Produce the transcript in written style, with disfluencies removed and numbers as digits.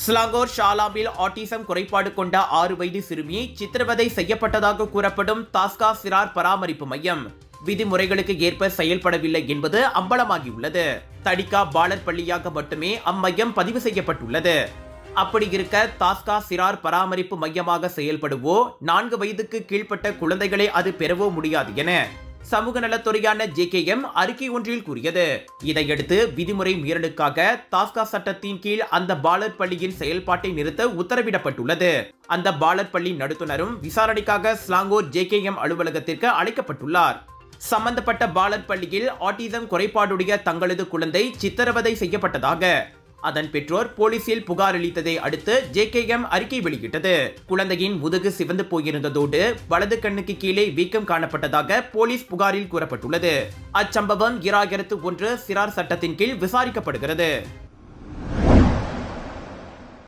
Selangor ஷாலாமில் autism குறைபாடு கொண்ட 6 வயது சிறுமி சித்திரவதை செய்யப்பட்டதாக கூறப்படும் தாஸ்கா சிறார் பராமரிப்பு மையம் விதிமுறைகளுக்கு ஏற்ப செயல்படவில்லை என்பது அம்பலமாகியுள்ளது. தடிகா பாலர் பள்ளியாக மட்டுமே அம்மையம் பதிவு செய்யப்பட்டுள்ளது. அப்படி இருக்க தாஸ்கா சிறார் பராமரிப்பு மையமாக செயல்படுவோ 4 வயதுக்கு கீழ்ப்பட்ட குழந்தைகளை அது பெறவோ முடியாது என சமூக நலத்துறையான JKM அறிக்கை ஒன்றில் கூறியது. இதையடுத்து விதிமுறை மீறலுக்காக தாஸ்கா சட்டத்தின் கீழ் அந்த பாலர் பள்ளியின் செயல்பாட்டை நிறுத்த உத்தரவிடப்பட்டுள்ளது. அந்த பாலர் பள்ளி நடத்துனரும் விசாரணைக்காக ஸ்லாங்கூர் JKM அலுவலகத்திற்கு அழைக்கப்பட்டுள்ளார். சம்பந்தப்பட்ட பாலர் பள்ளியில் ஆட்டிசம் குறைபாடுடைய தங்களது குழந்தை சித்திரவதை செய்யப்பட்டதாக அதன் பெற்றோர் போலீசில் புகார் அளித்ததை அடுத்து JKM அறிக்கை வெளியிட்டது. குழந்தையின் முதுகு சிவந்து போயிருந்ததோடு வலது கண்ணுக்கு கீழே வீக்கம் காணப்பட்டதாக போலீஸ் புகாரில் கூறப்பட்டுள்ளது. அச்சம்பவம் 2001 சிறார் சட்டத்தின் கீழ் விசாரிக்கப்படுகிறது.